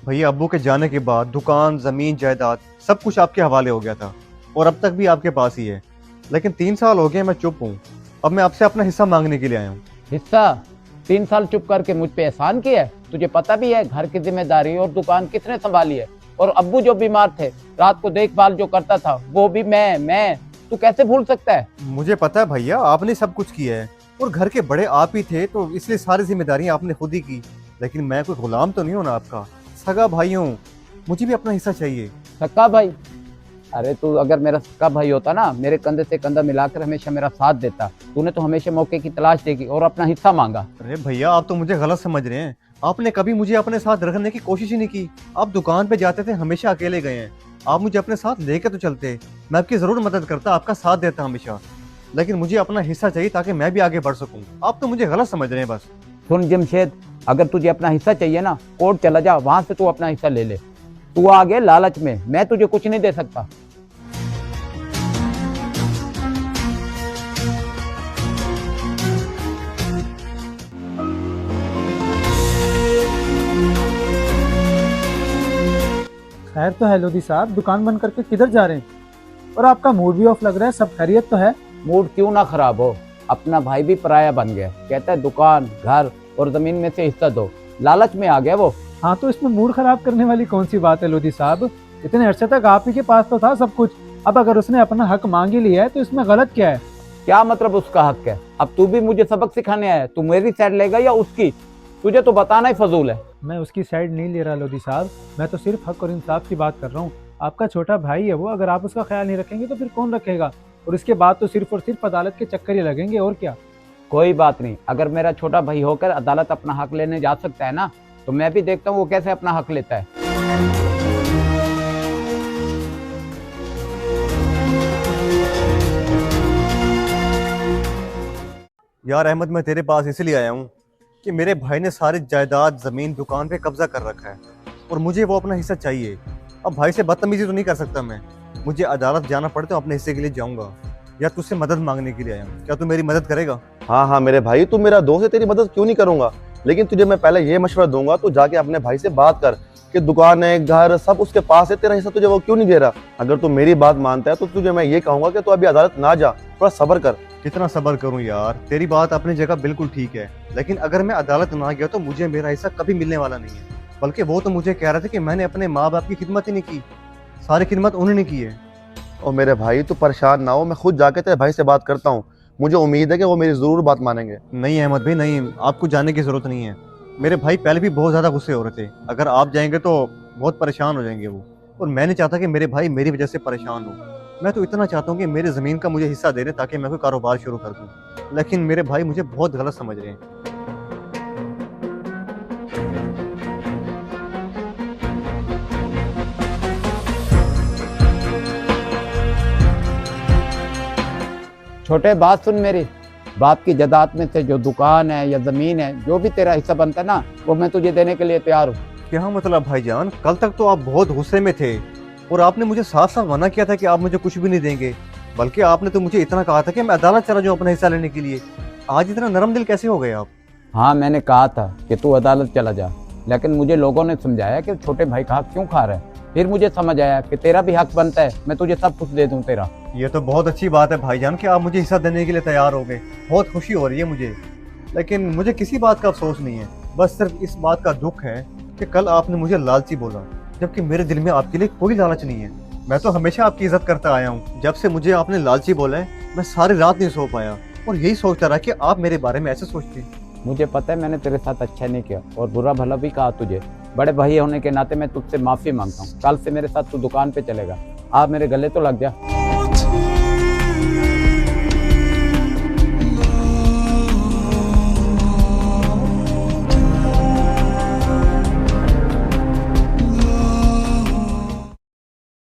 भैया अब्बू के जाने के बाद दुकान जमीन जायदाद सब कुछ आपके हवाले हो गया था और अब तक भी आपके पास ही है। लेकिन 3 साल हो गए मैं चुप हूँ। अब मैं आपसे अपना हिस्सा मांगने के लिए आया हूँ। हिस्सा? 3 साल चुप करके मुझ पे एहसान किया है? तुझे पता भी है घर की जिम्मेदारी और दुकान किसने संभाली है? और अब्बू जो बीमार थे, रात को देखभाल जो करता था, वो भी मैं। तू कैसे भूल सकता है? मुझे पता है भैया, आपने सब कुछ किया है और घर के बड़े आप ही थे, तो इसलिए सारी जिम्मेदारियां आपने खुद ही की। लेकिन मैं कोई गुलाम तो नहीं हूं ना आपका, सगा भाई हूँ। मुझे भी अपना हिस्सा चाहिए। सक्का भाई? अरे तू अगर मेरा सक्का भाई होता ना, मेरे कंधे से कंधा मिलाकर हमेशा मेरा साथ देता। तूने तो हमेशा मौके की तलाश देखी और अपना हिस्सा मांगा। अरे भैया, आप तो मुझे गलत समझ रहे हैं। आपने कभी मुझे अपने साथ रखने की कोशिश ही नहीं की। आप दुकान पे जाते थे, हमेशा अकेले गए हैं। आप मुझे अपने साथ लेके तो चलते, मैं आपकी जरूर मदद करता, आपका साथ देता हमेशा। लेकिन मुझे अपना हिस्सा चाहिए ताकि मैं भी आगे बढ़ सकूं। आप तो मुझे गलत समझ रहे हैं बस। सुन जमशेद, अगर तुझे अपना हिस्सा चाहिए ना, कोर्ट चला जा, वहां से तू अपना हिस्सा ले ले। तू आ गया लालच में, मैं तुझे कुछ नहीं दे सकता। खैर तो है लोधी साहब, दुकान बंद करके किधर जा रहे हैं? और आपका मूड भी ऑफ लग रहा है। सब खैरियत तो है? मूड क्यों ना खराब हो, अपना भाई भी पराया बन गया। कहता है दुकान घर और जमीन में से हिस्सा दो, लालच में आ गया वो। हाँ, तो इसमें मूड खराब करने वाली कौन सी बात है लोधी साहब? इतने अरसे तक आप ही के पास तो था सब कुछ। अब अगर उसने अपना हक मांग ही लिया है तो इसमें गलत क्या है? क्या मतलब उसका हक है? अब तू भी मुझे सबक सिखाने आया है? तू मेरी साइड लेगा या उसकी? तुझे तो बताना ही फजूल है। मैं उसकी साइड नहीं ले रहा लोधी साहब, मैं तो सिर्फ हक और इंसाफ की बात कर रहा हूँ। आपका छोटा भाई है वो, अगर आप उसका ख्याल नहीं रखेंगे तो फिर कौन रखेगा? और इसके बाद तो सिर्फ और सिर्फ अदालत के चक्कर ही लगेंगे, और क्या। कोई बात नहीं, अगर मेरा छोटा भाई होकर अदालत अपना हक लेने जा सकता है ना, तो मैं भी देखता हूँ वो कैसे अपना हक लेता है। यार अहमद, मैं तेरे पास इसलिए आया हूँ कि मेरे भाई ने सारी जायदाद जमीन दुकान पे कब्जा कर रखा है और मुझे वो अपना हिस्सा चाहिए। अब भाई से बदतमीजी तो नहीं कर सकता मैं। मुझे अदालत जाना पड़े तो अपने हिस्से के लिए जाऊंगा। या तुझसे मदद मांगने के लिए आया हूँ, क्या तू मेरी मदद करेगा? हाँ हाँ मेरे भाई, तू मेरा दोस्त है, तेरी मदद क्यों नहीं करूंगा। लेकिन तुझे मैं पहले ये मशवरा दूंगा, तू जाके अपने भाई से बात कर कि दुकान है घर सब उसके पास है, तेरा हिस्सा तुझे वो क्यों नहीं दे रहा। अगर तू मेरी बात मानता है तो तुझे मैं ये कहूंगा कि तू अभी अदालत ना जा, थोड़ा सब्र कर। कितना सब्र करूं यार, तेरी बात अपनी जगह बिल्कुल ठीक है। लेकिन अगर मैं अदालत ना गया तो मुझे मेरा हिस्सा कभी मिलने वाला नहीं है। बल्कि वो तो मुझे कह रहे थे कि मैंने अपने माँ बाप की खिदमत ही नहीं की, सारी खिदमत उन्होंने की है। और मेरे भाई तू परेशान ना हो, मैं खुद जाके तेरे भाई से बात करता हूँ। मुझे उम्मीद है कि वो मेरी जरूर बात मानेंगे। नहीं अहमद भाई नहीं, आपको जाने की जरूरत नहीं है। मेरे भाई पहले भी बहुत ज्यादा गुस्से हो रहे थे। अगर आप जाएंगे तो बहुत परेशान हो जाएंगे वो, और मैं नहीं चाहता कि मेरे भाई मेरी वजह से परेशान हो। मैं तो इतना चाहता हूँ कि मेरी ज़मीन का मुझे हिस्सा दे दें ताकि मैं कोई कारोबार शुरू कर दूँ। लेकिन मेरे भाई मुझे बहुत गलत समझ रहे हैं। छोटे बात सुन मेरी, बाप की जायदाद में से जो दुकान है या जमीन है, जो भी तेरा हिस्सा बनता है ना, वो मैं तुझे देने के लिए तैयार हूँ। क्या मतलब भाईजान? कल तक तो आप बहुत गुस्से में थे और आपने मुझे साफ साफ मना किया था कि आप मुझे कुछ भी नहीं देंगे। बल्कि आपने तो मुझे इतना कहा था कि मैं अदालत चला जाऊं अपना हिस्सा लेने के लिए। आज इतना नरम दिल कैसे हो गए आप? हाँ, मैंने कहा था कि तू अदालत चला जा, लेकिन मुझे लोगों ने समझाया कि छोटे भाई का हक क्यों खा रहा है। फिर मुझे समझ आया कि तेरा भी हक बनता है, मैं तुझे सब कुछ दे दूं तेरा। ये तो बहुत अच्छी बात है भाईजान कि आप मुझे हिस्सा देने के लिए तैयार हो गए। बहुत खुशी हो रही है मुझे। लेकिन मुझे किसी बात का अफसोस नहीं है, बस सिर्फ इस बात का दुख है कि कल आपने मुझे लालची बोला, जबकि मेरे दिल में आपके लिए कोई लालच नहीं है। मैं तो हमेशा आपकी इज्जत करता आया हूँ। जब से मुझे आपने लालची बोला है, मैं सारी रात नहीं सो पाया और यही सोचता रहा कि आप मेरे बारे में ऐसे सोचते। मुझे पता है मैंने तेरे साथ अच्छा नहीं किया और बुरा भला भी कहा तुझे। बड़े भाई होने के नाते मैं तुझसे माफी मांगता हूँ। कल से मेरे साथ तू दुकान पे चलेगा। आप मेरे गले तो लग जा।